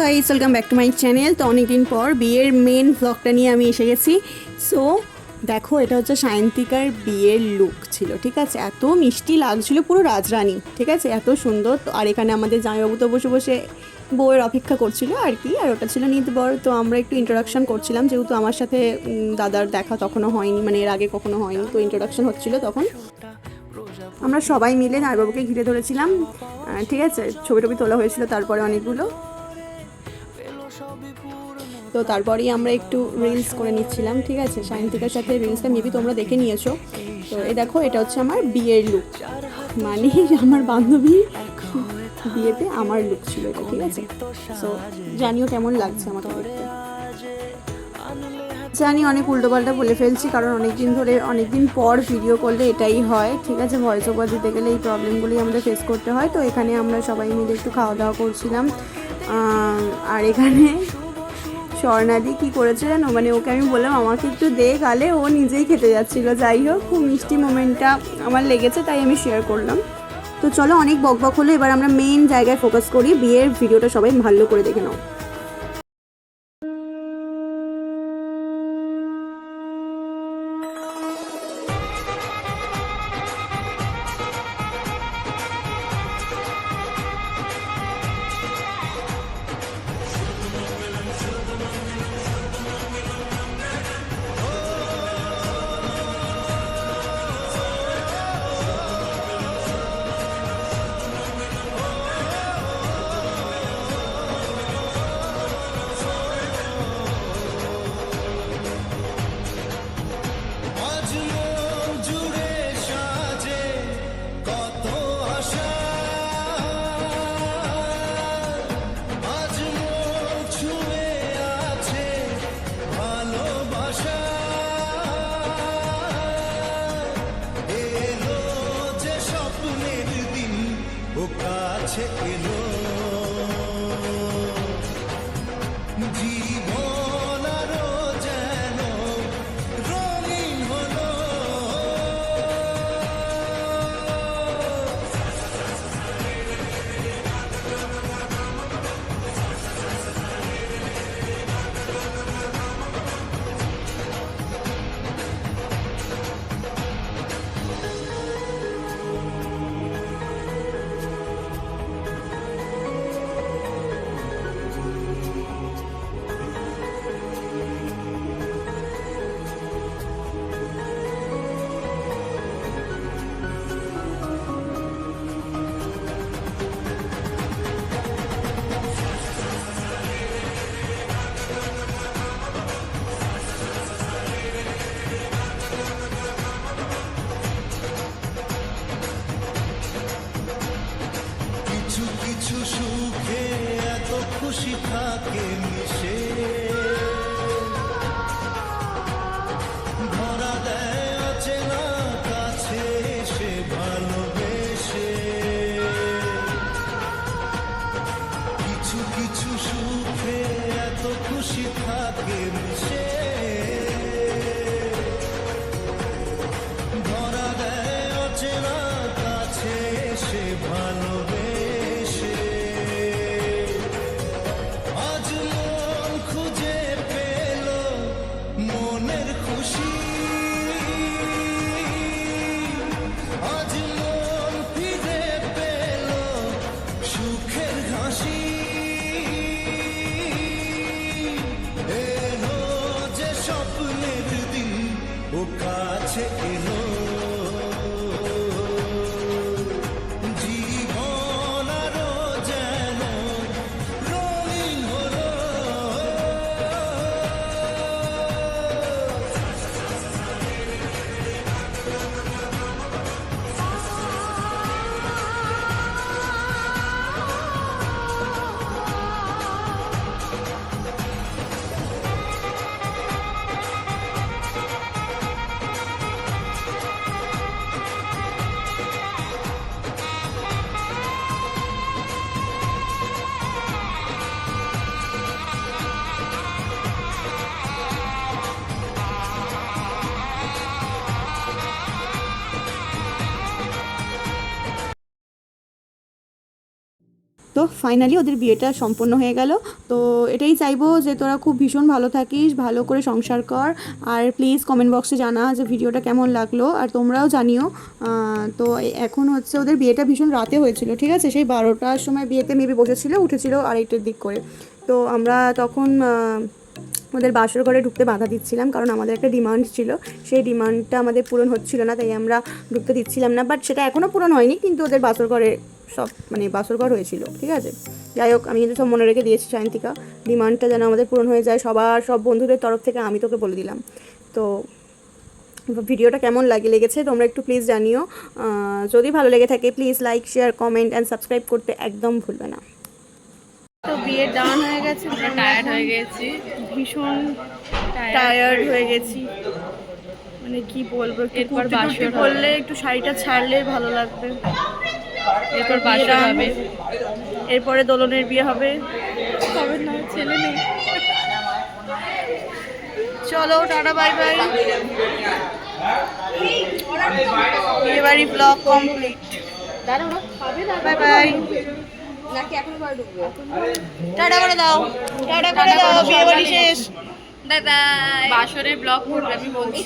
Guys, welcome back to my channel. তো অনেকদিন পর বিয়ের মেন ভ্লগটা নিয়ে আমি এসে গেছি। সো দেখো, এটা হচ্ছে সায়ন্তিকার বিয়ের লুক ছিল, ঠিক আছে। এত মিষ্টি লাগছিল, পুরো রাজরানী, ঠিক আছে, এত সুন্দর। তো আর এখানে আমাদের জামাইবাবু তো বসে বসে বউয়ের অপেক্ষা করছিল আর কি। আর ওটা ছিল নিত বর। তো আমরা একটু ইন্ট্রোডাকশন করছিলাম, যেহেতু আমার সাথে দাদার দেখা তখনও হয়নি, মানে এর আগে কখনো হয়নি। তো ইন্ট্রোডাকশন হচ্ছিল তখন আমরা সবাই মিলে জামাইবাবুকে ঘিরে ধরেছিলাম, ঠিক আছে। ছবি টবি তোলা হয়েছিল তারপরে অনেকগুলো। তো তারপরেই আমরা একটু রিলস করে নিচ্ছিলাম, ঠিক আছে। সায়ন্তিকার সাথে রিলসটা মেবি তোমরা দেখে নিয়েছো। তো এই দেখো, এটা হচ্ছে আমার বিয়ের লুক, মানে আমার বান্ধবী বিয়েতে আমার লুক ছিল এটা, ঠিক আছে। সো জানিও কেমন লাগছে আমাকে দেখতে। জানি অনেক উল্টোপাল্টা বলে ফেলছি, কারণ অনেকদিন পর ভিডিও করলে এটাই হয়, ঠিক আছে। ভয়েস ওভার দিতে গেলে এই প্রবলেমগুলোই আমাদের ফেস করতে হয়। তো এখানে আমরা সবাই মিলে একটু খাওয়া দাওয়া করছিলাম। আর এখানে স্বর্ণাদি কী করেছে জানো, মানে ওকে আমি বললাম আমাকে একটু দে গালে, ও নিজেই খেতে যাচ্ছিলো। যাই হোক, খুব মিষ্টি মোমেন্টটা আমার লেগেছে, তাই আমি শেয়ার করলাম। তো চলো, অনেক বকবক হলো, এবার আমরা মেন জায়গায় ফোকাস করি। বিয়ের ভিডিওটা সবাই ভালো করে দেখে নাও। কাছে এলো জীবন আরো যেন রঙিন হলো। কিছু কিছু সুখে এত খুশি থাকে মিশে, ধরা দেয় অচেনা কাছে এসে ভালোবেসে। কিছু কিছু সুখে এত খুশি থাকে মিশে, ধরা দেয় অচেনা কাছে এসে ভালোবেসে। আজ তো ফাইনালি ওদের বিয়েটা সম্পন্ন হয়ে গেল। তো এটাই চাইবো যে তোরা খুব ভীষণ ভালো থাকিস, ভালো করে সংসার কর। আর প্লিজ কমেন্ট বক্সে জানা যে ভিডিওটা কেমন লাগলো, আর তোমরাও জানিও। তো এখন হচ্ছে ওদের বিয়েটা ভীষণ রাতে হয়েছিল, ঠিক আছে, সেই 12টার সময় বিয়েতে মেবি বসেছিল, উঠেছিল 2:30টার দিক করে। তো আমরা তখন ওদের বাসর ঘরে ঢুকতে বাধা দিচ্ছিলাম, কারণ আমাদের একটা ডিমান্ড ছিল, সেই ডিমান্ডটা আমাদের পূরণ হচ্ছিল না, তাই আমরা ঢুকতে দিচ্ছিলাম না। বাট সেটা এখনও পূরণ হয়নি, কিন্তু ওদের বাসর ঘরে সব মানে বাসর ঘর হয়েছিল, ঠিক আছে। যাই হোক, আমি কিন্তু সব মনে রেখে দিয়েছি সায়ন্তিকা, ডিমান্ডটা যেন আমাদের পূরণ হয়ে যায় সব বন্ধুদের তরফ থেকে, আমি তোকে বলে দিলাম। তো ভিডিওটা কেমন লেগেছে তোমরা একটু প্লিজ জানিও। যদি ভালো লেগে থাকে please like, share, comment and subscribe করতে একদম ভুলবে না। তো বিয়ের ডান হয়ে গেছে, আমরা টায়ার্ড হয়ে গেছি, ভীষণ টায়ার্ড হয়ে গেছি, মানে কি বলবো, এরপর বাসর হবে। করলে একটু শাড়িটা ছাড়লে ভালো লাগবে। এরপর বাসর হবে, এরপরে দোলনের বিয়ে হবে। হবে না, ছেলে নেই। চলো টাটা, বাই বাই। বিয়ে বাড়ি blog complete, bye bye. Tata করে দাও, টাটা করে দাও, বিয়ে বাড়ি শেষ, বাসরের ব্লগ করবে আমি বলছি।